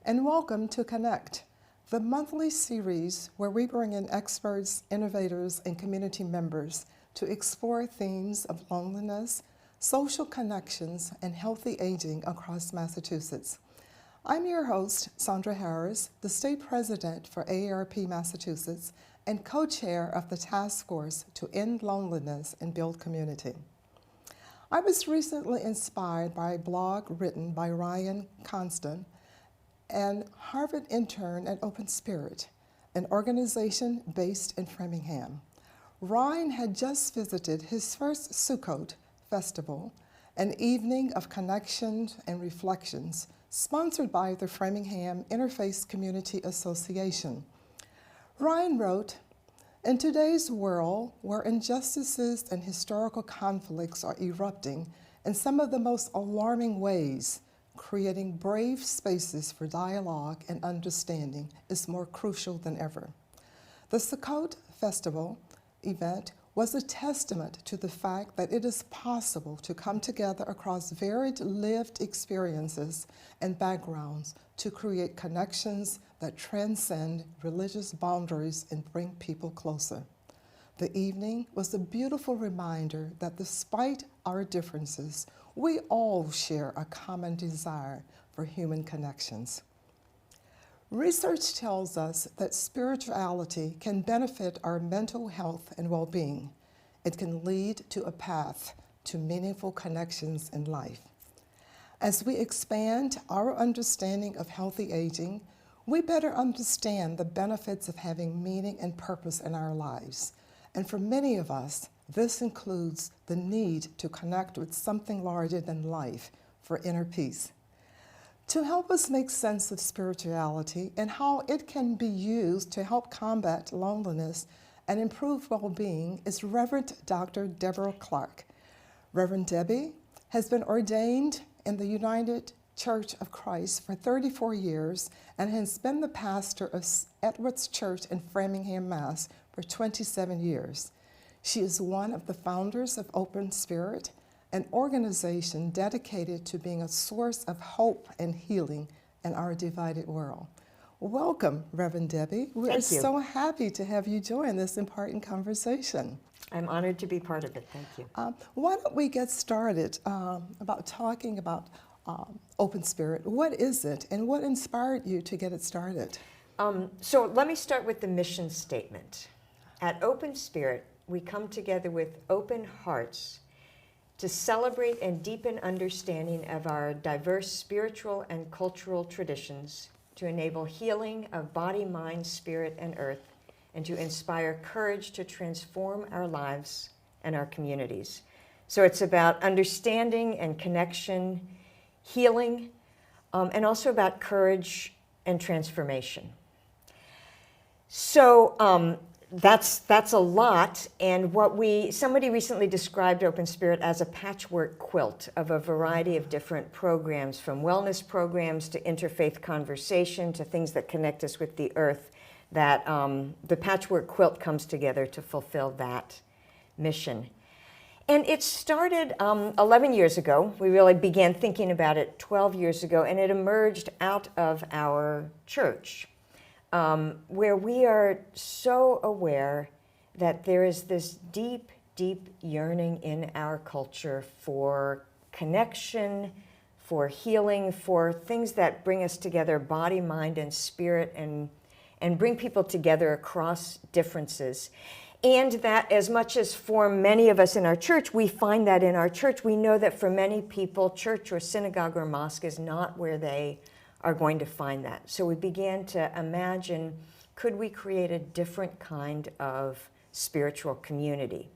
and welcome to Connect, the monthly series where we bring in experts, innovators, and community members to explore themes of loneliness, social connections, and healthy aging across Massachusetts. I'm your host, Sandra Harris, the State President for AARP Massachusetts and co-chair of the Task Force to End Loneliness and Build Community. I was recently inspired by a blog written by Ryan Constant, an Harvard intern at Open Spirit, an organization based in Framingham. Ryan had just visited his first Sukkot festival, an evening of connections and reflections sponsored by the Framingham Interfaith Community Association. Ryan wrote, "In today's world, where injustices and historical conflicts are erupting in some of the most alarming ways, creating brave spaces for dialogue and understanding is more crucial than ever." The Sukkot Festival event was a testament to the fact that it is possible to come together across varied lived experiences and backgrounds to create connections that transcend religious boundaries and bring people closer. The evening was a beautiful reminder that despite our differences, we all share a common desire for human connections. Research tells us that spirituality can benefit our mental health and well-being. It can lead to a path to meaningful connections in life. As we expand our understanding of healthy aging, we better understand the benefits of having meaning and purpose in our lives. And for many of us, this includes the need to connect with something larger than life for inner peace. To help us make sense of spirituality and how it can be used to help combat loneliness and improve well-being is Reverend Dr. Deborah Clark. Reverend Debbie has been ordained in the United Church of Christ for 34 years and has been the pastor of Edwards Church in Framingham, Mass. For 27 years. She is one of the founders of Open Spirit, an organization dedicated to being a source of hope and healing in our divided world. Welcome, Reverend Debbie. We are so happy to have you join this important conversation. I'm honored to be part of it. Thank you. Why don't we get started about talking about Open Spirit. What is it, and what inspired you to get it started? So let me start with the mission statement. At Open Spirit, we come together with open hearts to celebrate and deepen understanding of our diverse spiritual and cultural traditions, to enable healing of body, mind, spirit, and earth, and to inspire courage to transform our lives and our communities. So it's about understanding and connection, healing, and also about courage and transformation. So that's a lot, and somebody recently described Open Spirit as a patchwork quilt of a variety of different programs, from wellness programs to interfaith conversation to things that connect us with the earth, that the patchwork quilt comes together to fulfill that mission. And it started 11 years ago. We really began thinking about it 12 years ago, and it emerged out of our church. Where we are so aware that there is this deep, deep yearning in our culture for connection, for healing, for things that bring us together, body, mind, and spirit, and bring people together across differences. And that as much as for many of us in our church, we find that in our church, we know that for many people, church or synagogue or mosque is not where they are going to find that. So we began to imagine, could we create a different kind of spiritual community?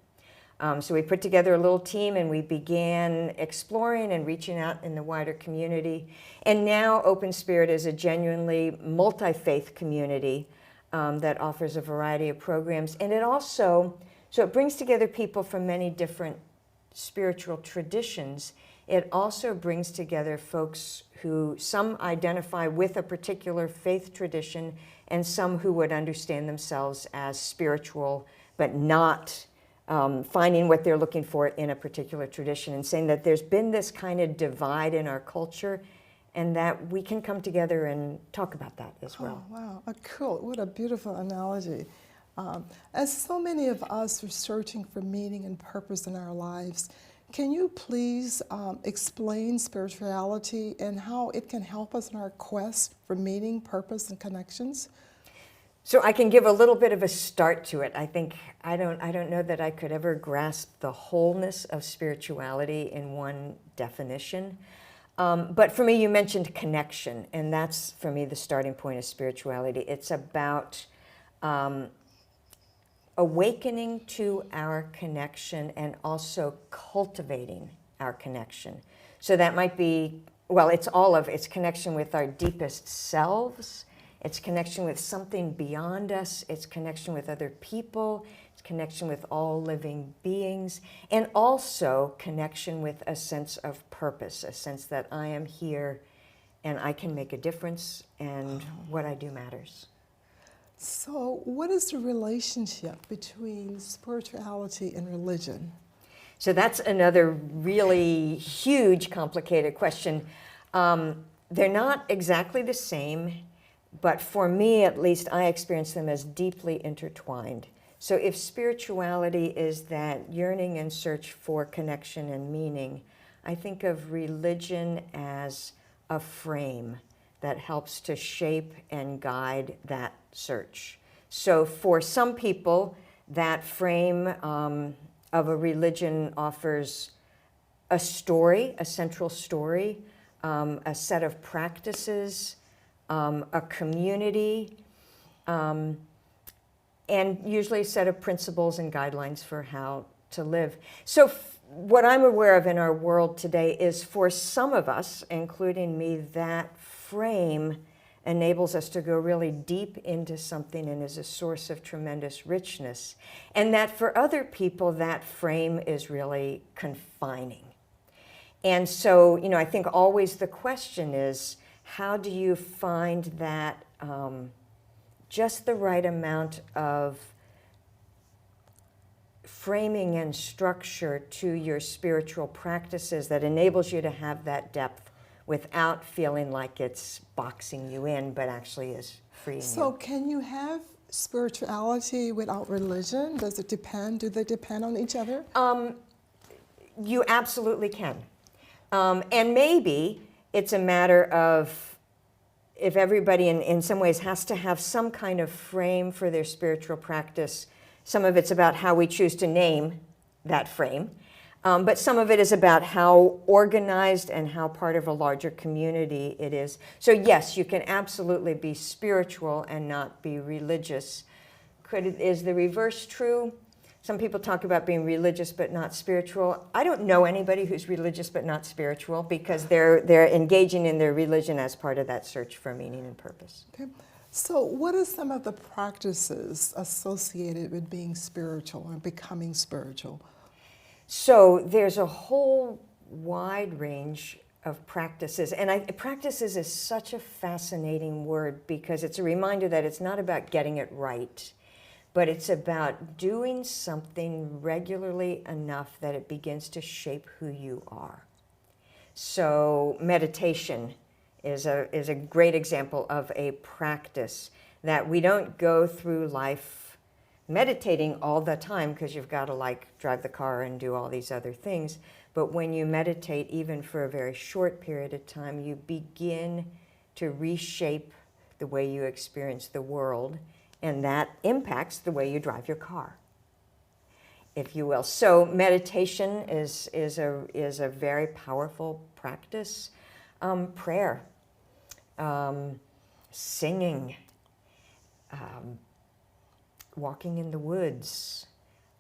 So we put together a little team and we began exploring and reaching out in the wider community. And now Open Spirit is a genuinely multi-faith community that offers a variety of programs. And it also, so it brings together people from many different spiritual traditions. It also brings together folks who some identify with a particular faith tradition and some who would understand themselves as spiritual, but not finding what they're looking for in a particular tradition, and saying that there's been this kind of divide in our culture, and that we can come together and talk about that as well. Oh, wow. Cool. What a beautiful analogy. As so many of us are searching for meaning and purpose in our lives, can you please explain spirituality and how it can help us in our quest for meaning, purpose, and connections? So I can give a little bit of a start to it. I think I don't know that I could ever grasp the wholeness of spirituality in one definition. But for me, you mentioned connection, and that's, for me, the starting point of spirituality. It's about awakening to our connection and also cultivating our connection. So that might be, well, it's connection with our deepest selves, it's connection with something beyond us, it's connection with other people, it's connection with all living beings, and also connection with a sense of purpose, a sense that I am here and I can make a difference and what I do matters. So, what is the relationship between spirituality and religion? So that's another really huge, complicated question. They're not exactly the same, but for me, at least, I experience them as deeply intertwined. So if spirituality is that yearning and search for connection and meaning, I think of religion as a frame that helps to shape and guide that search. So for some people, that frame of a religion offers a story, a central story, a set of practices, a community, and usually a set of principles and guidelines for how to live. So what I'm aware of in our world today is, for some of us, including me, that frame enables us to go really deep into something and is a source of tremendous richness. And that for other people, that frame is really confining. And so, I think always the question is, how do you find that just the right amount of framing and structure to your spiritual practices that enables you to have that depth without feeling like it's boxing you in, but actually is freeing you. So, can you have spirituality without religion? Does it depend? Do they depend on each other? You absolutely can. And maybe it's a matter of, if everybody in some ways has to have some kind of frame for their spiritual practice, some of it's about how we choose to name that frame. But some of it is about how organized and how part of a larger community it is. So yes, you can absolutely be spiritual and not be religious. Is the reverse true? Some people talk about being religious but not spiritual. I don't know anybody who's religious but not spiritual, because they're engaging in their religion as part of that search for meaning and purpose. Okay. So, what are some of the practices associated with being spiritual and becoming spiritual? So there's a whole wide range of practices. And practices is such a fascinating word, because it's a reminder that it's not about getting it right, but it's about doing something regularly enough that it begins to shape who you are. So meditation is a great example of a practice that we don't go through life meditating all the time, because you've got to drive the car and do all these other things. But when you meditate, even for a very short period of time, you begin to reshape the way you experience the world, and that impacts the way you drive your car, if you will. So meditation is a very powerful practice. Prayer, singing, walking in the woods.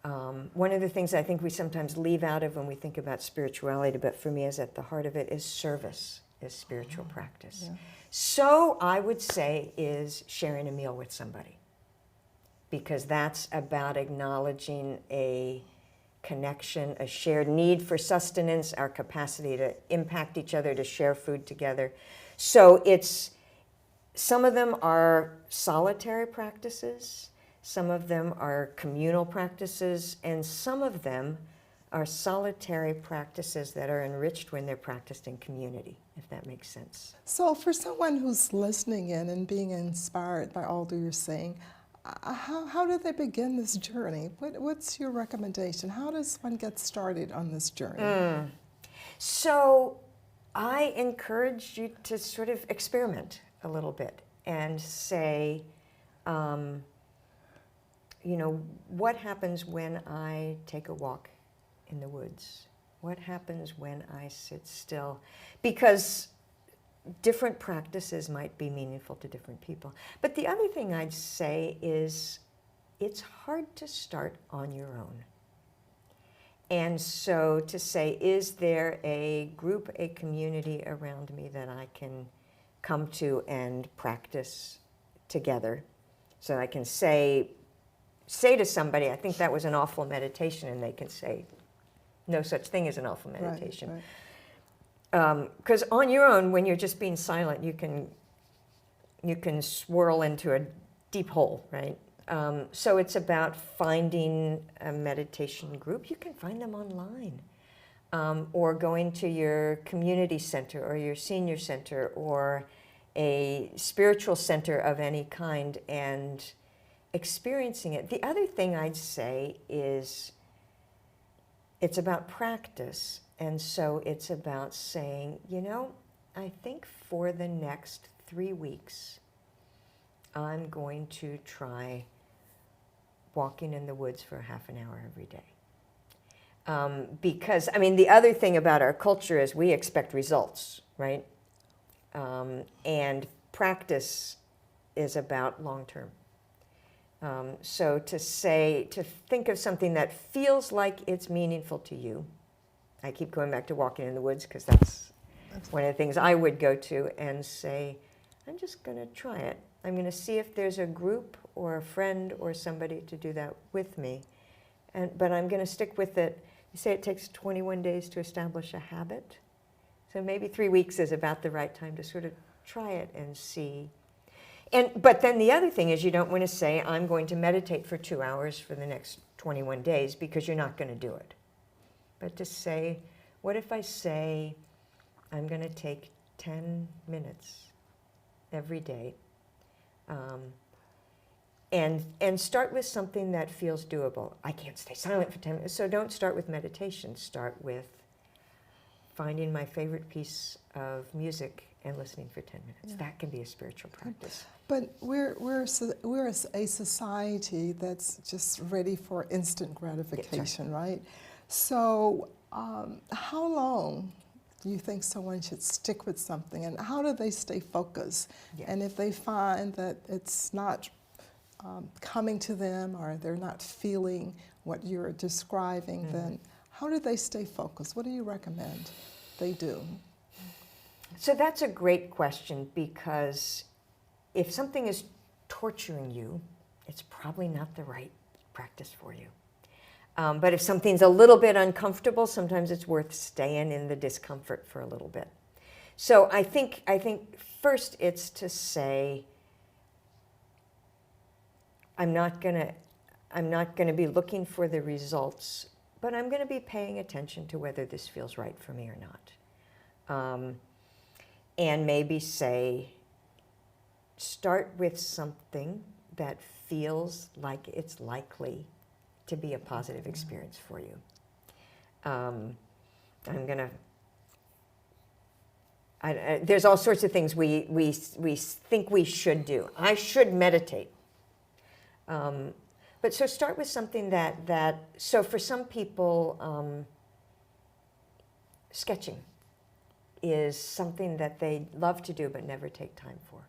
One of the things I think we sometimes leave out of when we think about spirituality, but for me is at the heart of it, is service, is spiritual practice. Yeah. So I would say is sharing a meal with somebody, because that's about acknowledging a connection, a shared need for sustenance, our capacity to impact each other, to share food together. So some of them are solitary practices, some of them are communal practices, and some of them are solitary practices that are enriched when they're practiced in community, if that makes sense. So for someone who's listening in and being inspired by all that you're saying, how do they begin this journey? What's your recommendation? How does one get started on this journey? So I encourage you to sort of experiment a little bit and say, what happens when I take a walk in the woods? What happens when I sit still? Because different practices might be meaningful to different people. But the other thing I'd say is it's hard to start on your own. And so to say, is there a group, a community around me that I can come to and practice together? So I can say to somebody, I think that was an awful meditation, and they can say, no such thing as an awful meditation. Right. Because on your own, when you're just being silent, you can swirl into a deep hole, right? So it's about finding a meditation group. You can find them online, or going to your community center or your senior center or a spiritual center of any kind and experiencing it. The other thing I'd say is it's about practice. And so it's about saying, I think for the next 3 weeks, I'm going to try walking in the woods for half an hour every day. Because, the other thing about our culture is we expect results, right? And practice is about long-term. So to think of something that feels like it's meaningful to you. I keep going back to walking in the woods because that's one of the things I would go to and say, I'm just going to try it. I'm going to see if there's a group or a friend or somebody to do that with me. But I'm going to stick with it. You say it takes 21 days to establish a habit. So maybe 3 weeks is about the right time to sort of try it and see. But then the other thing is you don't want to say, I'm going to meditate for 2 hours for the next 21 days because you're not going to do it. But to say, what if I say, I'm going to take 10 minutes every day, and start with something that feels doable. I can't stay silent for 10 minutes, so don't start with meditation. Start with finding my favorite piece of music and listening for 10 minutes. Yeah. That can be a spiritual practice. But we're a society that's just ready for instant gratification, right? So how long do you think someone should stick with something, and how do they stay focused? Yeah. And if they find that it's not coming to them or they're not feeling what you're describing, then how do they stay focused? What do you recommend they do? So that's a great question, because if something is torturing you, it's probably not the right practice for you. But if something's a little bit uncomfortable, sometimes it's worth staying in the discomfort for a little bit. So I think first it's to say, I'm not gonna be looking for the results, but I'm gonna be paying attention to whether this feels right for me or not. And maybe say, start with something that feels like it's likely to be a positive experience for you. There's all sorts of things we think we should do. I should meditate. But so start with something so for some people, sketching is something that they love to do but never take time for.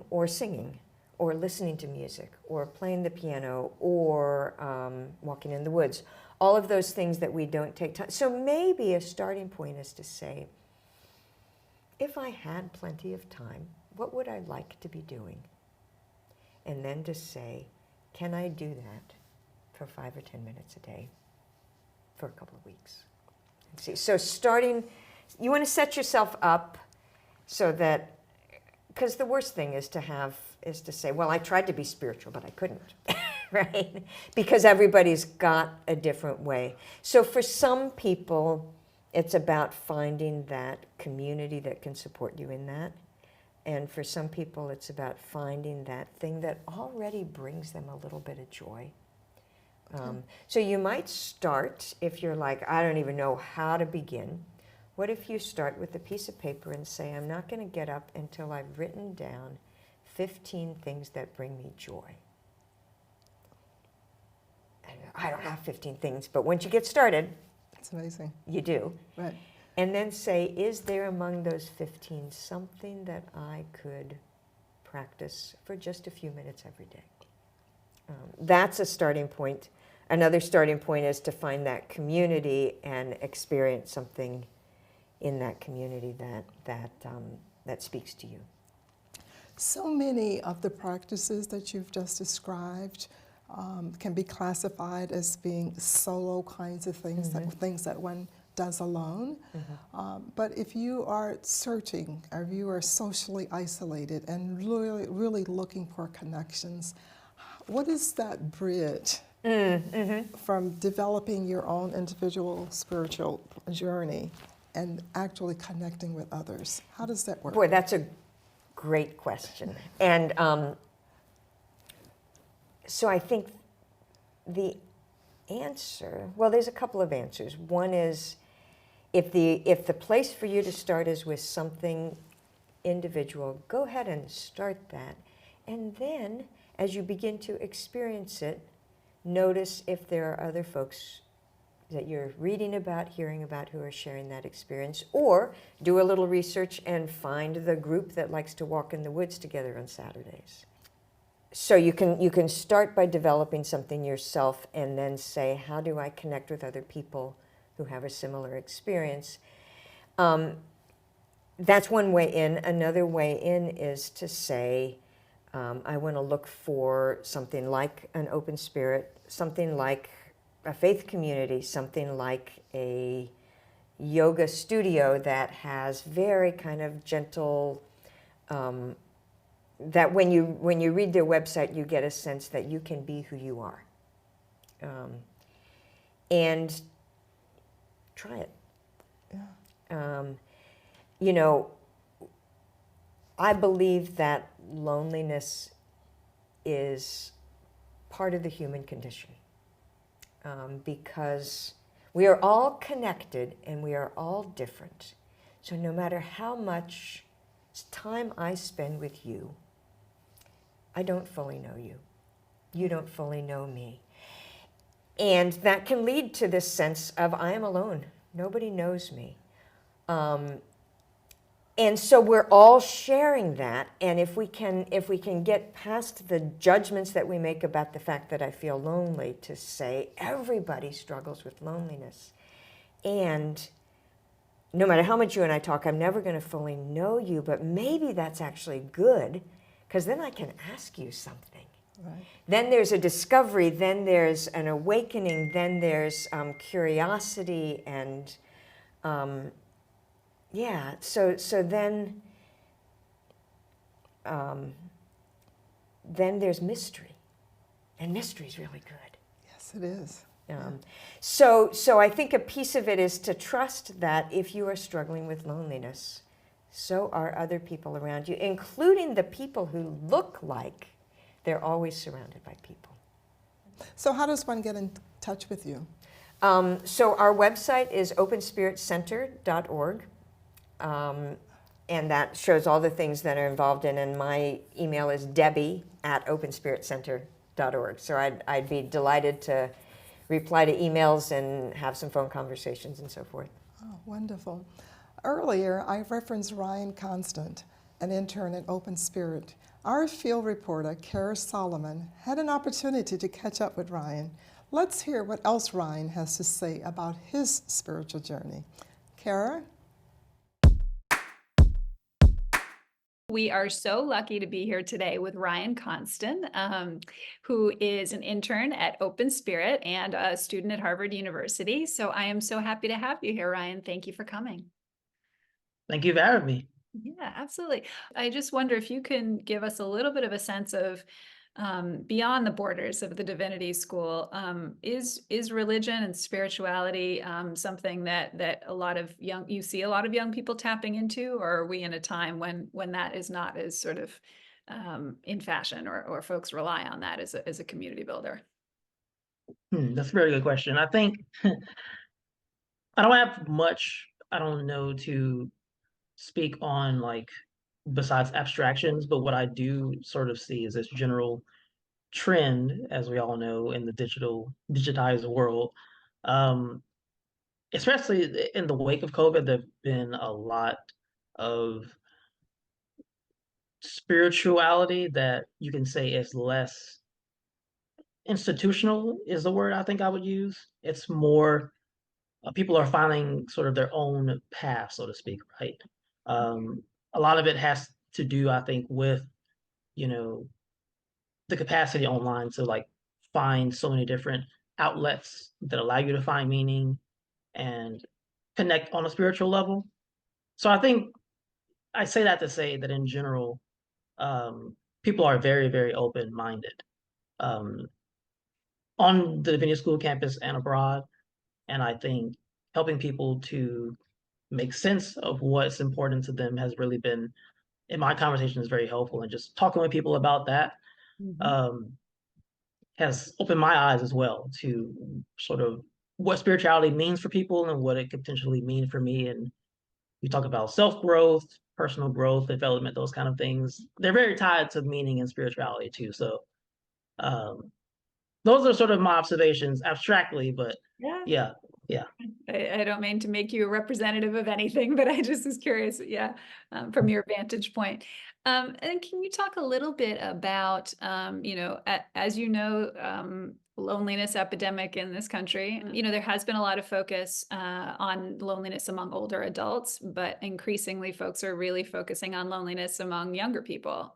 Or singing, or listening to music, or playing the piano, or walking in the woods. All of those things that we don't take time. So maybe a starting point is to say, if I had plenty of time, what would I like to be doing? And then to say, can I do that for 5 or 10 minutes a day for a couple of weeks? And see. So you want to set yourself up so that, because the worst thing is to say, well, I tried to be spiritual, but I couldn't, right? Because everybody's got a different way. So for some people, It's about finding that community that can support you in that. And for some people, it's about finding that thing that already brings them a little bit of joy. So you might start, if you're like, I don't even know how to begin. What if you start with a piece of paper and say, I'm not going to get up until I've written down 15 things that bring me joy. And I don't have 15 things, but once you get started, It's amazing. you do. Right. And then say, is there among those 15 something that I could practice for just a few minutes every day? That's a starting point. Another starting point is to find that community and experience something in that community that speaks to you. So many of the practices that you've just described can be classified as being solo kinds of things, things that one does alone. But if you are searching, or if you are socially isolated and really looking for connections, what is that bridge from developing your own individual spiritual journey and actually connecting with others? How does that work? Boy, that's a great question. And so I think the answer, well, there's a couple of answers. One is, if the place for you to start is with something individual, go ahead and start that. And then, as you begin to experience it, notice if there are other folks that you're reading about, hearing about, who are sharing that experience, or do a little research and find the group that likes to walk in the woods together on Saturdays. So you can start by developing something yourself and then say, how do I connect with other people who have a similar experience? That's one way in. Another way in is to say, I want to look for something like an open spirit, something like a faith community, something like a yoga studio that has very kind of gentle, that when you read their website, you get a sense that you can be who you are. And try it. Yeah. You know, I believe that loneliness is part of the human condition, because we are all connected and we are all different. So no matter how much time I spend with you, I don't fully know you. You don't fully know me. And that can lead to this sense of, I am alone. Nobody knows me. And so we're all sharing that. And if we can get past the judgments that we make about the fact that I feel lonely, to say everybody struggles with loneliness. And no matter how much you and I talk, I'm never going to fully know you, but maybe that's actually good, because then I can ask you something. Right. Then there's a discovery, then there's an awakening, then there's curiosity, and yeah. So then there's mystery, and mystery is really good. Yes, it is. So I think a piece of it is to trust that if you are struggling with loneliness, so are other people around you, including the people who look like they're always surrounded by people. So how does one get in touch with you? So our website is openspiritcenter.org, and that shows all the things that are involved in, and my email is debbie@openspiritcenter.org. So I'd be delighted to reply to emails and have some phone conversations and so forth. Oh, wonderful. Earlier, I referenced Ryan Constant, an intern at Open Spirit. Our field reporter, Cara Solomon, had an opportunity to catch up with Ryan. Let's hear what else Ryan has to say about his spiritual journey. Cara? We are so lucky to be here today with Ryan Constant, who is an intern at Open Spirit and a student at Harvard University. So I am so happy to have you here, Ryan. Thank you for coming. Thank you for having me. Yeah, absolutely. I just wonder if you can give us a little bit of a sense of beyond the borders of the divinity school. Is religion and spirituality something that you see a lot of young people tapping into, or are we in a time when that is not as sort of in fashion, or folks rely on that as a community builder? That's a very good question. I think I don't have much, I don't know, to speak on, like, besides abstractions, but what I do sort of see is this general trend, as we all know, in the digitized world. Um, Especially in the wake of COVID, there've been a lot of spirituality that you can say is less institutional, is the word I think I would use. It's more people are finding sort of their own path, so to speak, right? Um, a lot of it has to do, I think, with, you know, the capacity online to, like, find so many different outlets that allow you to find meaning and connect on a spiritual level. So I think I say that to say that in general, people are very, very open-minded um, on the Divinity School campus and abroad. And I think helping people to make sense of what's important to them has really been, in my conversations, very helpful. And just talking with people about that Mhm. um, has opened my eyes as well to sort of what spirituality means for people and what it could potentially mean for me. And you talk about self-growth, personal growth, development, those kind of things. They're very tied to meaning and spirituality too. So um, those are sort of my observations abstractly, but Yeah. yeah, yeah. I don't mean to make you a representative of anything, but I just was curious, yeah, from your vantage point. And can you talk a little bit about, as you know, loneliness epidemic in this country? You know, there has been a lot of focus on loneliness among older adults, but increasingly folks are really focusing on loneliness among younger people.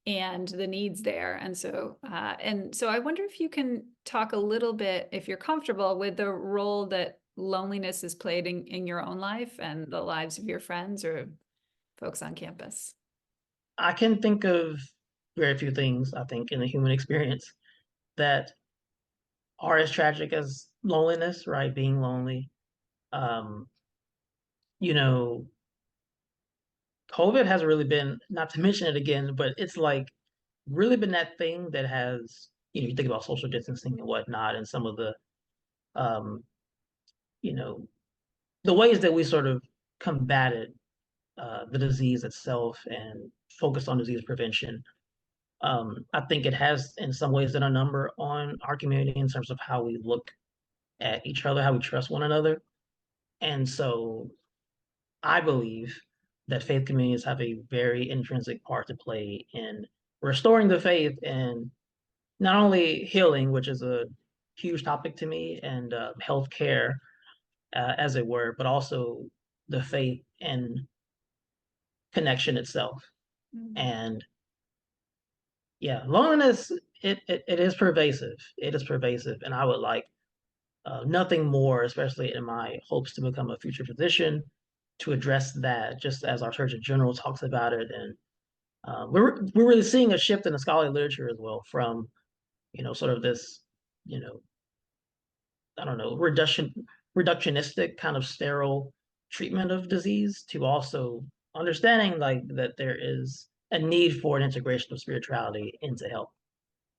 And the needs there. And so I wonder if you can talk a little bit, if you're comfortable, with the role that loneliness has played in your own life and the lives of your friends or folks on campus. I can think of very few things, I think, in the human experience that are as tragic as loneliness, right? Being lonely. Um, you know, COVID has really been, not to mention it again, but it's like really been that thing that has, you think about social distancing and whatnot, and some of um, you know, the ways that we sort of combated the disease itself and focused on disease prevention. I think it has, in some ways, done a number on our community in terms of how we look at each other, how we trust one another. And so I believe that faith communities have a very intrinsic part to play in restoring the faith and not only healing, which is a huge topic to me, and healthcare, as it were, but also the faith and connection itself. Mm. And yeah, loneliness, it is pervasive. It is pervasive. And I would like nothing more, especially in my hopes to become a future physician, to address that, just as our Surgeon General talks about it. And we're really seeing a shift in the scholarly literature as well from, sort of this, you know, I don't know, reductionistic kind of sterile treatment of disease to also understanding, like, that there is a need for an integration of spirituality into health.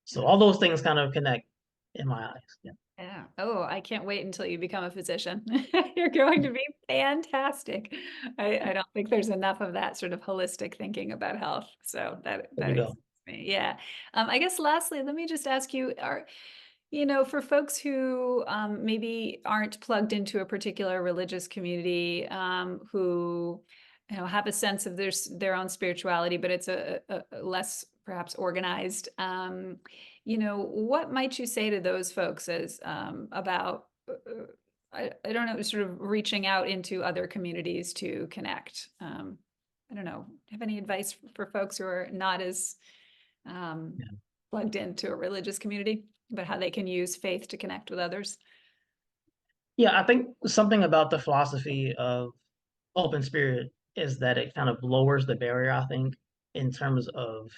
So all those things kind of connect in my eyes. Yeah. Yeah. Oh, I can't wait until you become a physician. You're going to be fantastic. I don't think there's enough of that sort of holistic thinking about health. So There that we go. excites me. Yeah. I guess lastly, let me just ask you, for folks who maybe aren't plugged into a particular religious community, who have a sense of their own spirituality, but it's a less perhaps organized. What might you say to those folks as about I don't know, sort of reaching out into other communities to connect? I don't know. Have any advice for folks who are not as um, Yeah. plugged into a religious community, but how they can use faith to connect with others? Yeah, I think something about the philosophy of open spirit is that it kind of lowers the barrier, I think, in terms of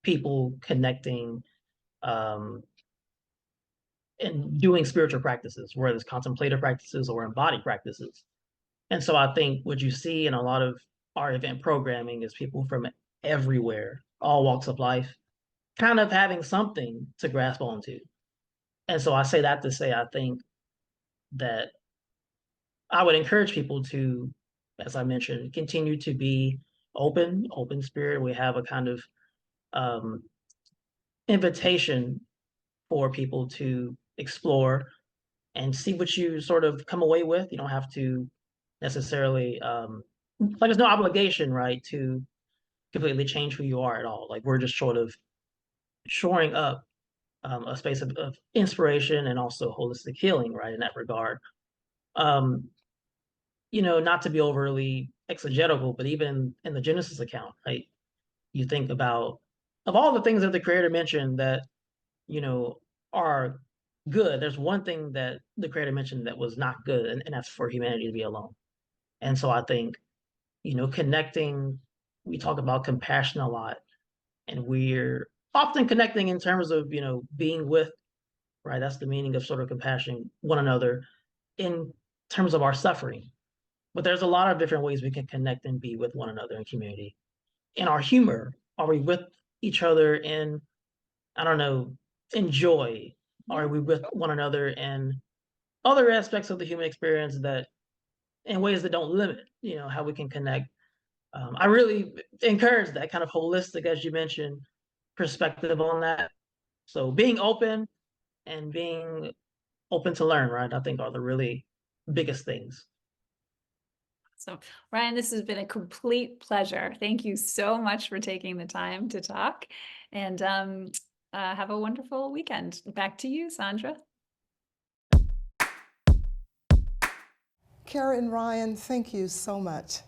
people connecting um, and doing spiritual practices, whether it's contemplative practices or embodied practices. And so I think what you see in a lot of our event programming is people from everywhere, all walks of life, kind of having something to grasp onto. And so I say that to say I think that I would encourage people to, as I mentioned, continue to be open spirit. We have a kind of um, invitation for people to explore and see what you sort of come away with. You don't have to necessarily, like, there's no obligation, right, to completely change who you are at all. Like, we're just sort of shoring up a space of inspiration and also holistic healing, right, in that regard. Um, not to be overly exegetical, but even in the Genesis account, right, you think about, of all the things that the creator mentioned that, you know, are good, there's one thing that the creator mentioned that was not good, and that's for humanity to be alone. And so I think, connecting, we talk about compassion a lot, and we're often connecting in terms of, being with, right? That's the meaning of sort of compassion, one another in terms of our suffering. But there's a lot of different ways we can connect and be with one another in community. In our humor, are we with each other in, I don't know, in joy? Are we with one another in other aspects of the human experience that, in ways that don't limit, how we can connect? I really encourage that kind of holistic, as you mentioned, perspective on that. So being open and being open to learn, right? I think are the really biggest things. So, Ryan, this has been a complete pleasure. Thank you so much for taking the time to talk, and have a wonderful weekend. Back to you, Sandra. Cara and Ryan, thank you so much.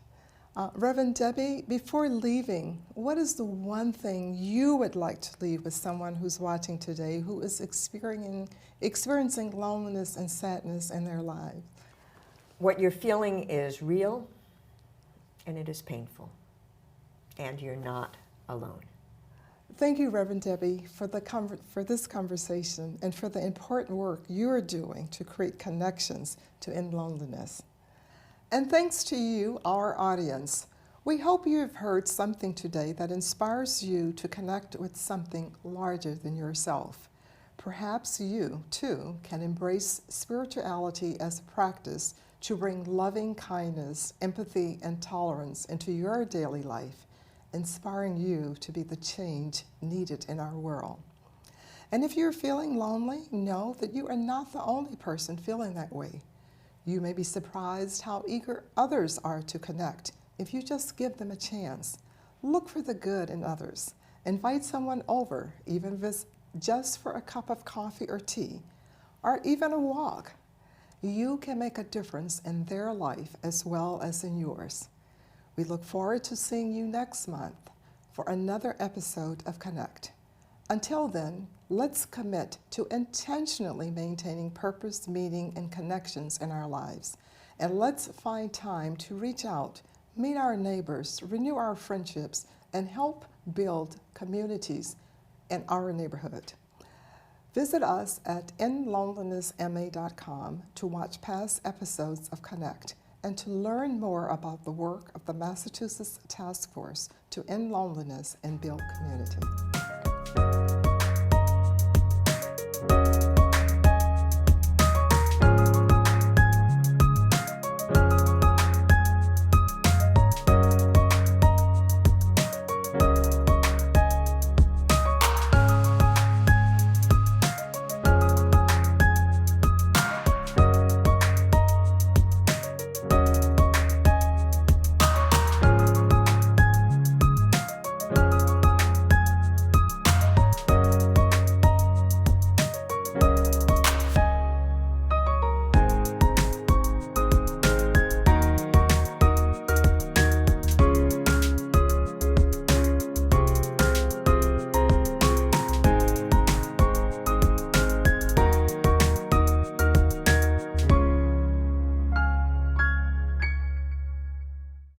Reverend Debbie, before leaving, what is the one thing you would like to leave with someone who's watching today who is experiencing loneliness and sadness in their lives? What you're feeling is real, and it is painful, and you're not alone. Thank you, Reverend Debbie, for this conversation and for the important work you're doing to create connections to end loneliness. And thanks to you, our audience. We hope you've heard something today that inspires you to connect with something larger than yourself. Perhaps you, too, can embrace spirituality as a practice to bring loving kindness, empathy, and tolerance into your daily life, inspiring you to be the change needed in our world. And if you're feeling lonely, know that you are not the only person feeling that way. You may be surprised how eager others are to connect if you just give them a chance. Look for the good in others. Invite someone over, even if it's just for a cup of coffee or tea, or even a walk. You can make a difference in their life as well as in yours. We look forward to seeing you next month for another episode of Connect. Until then, let's commit to intentionally maintaining purpose, meaning, and connections in our lives. And let's find time to reach out, meet our neighbors, renew our friendships, and help build communities in our neighborhood. Visit us at endlonelinessma.com to watch past episodes of Connect and to learn more about the work of the Massachusetts Task Force to End Loneliness and Build Community.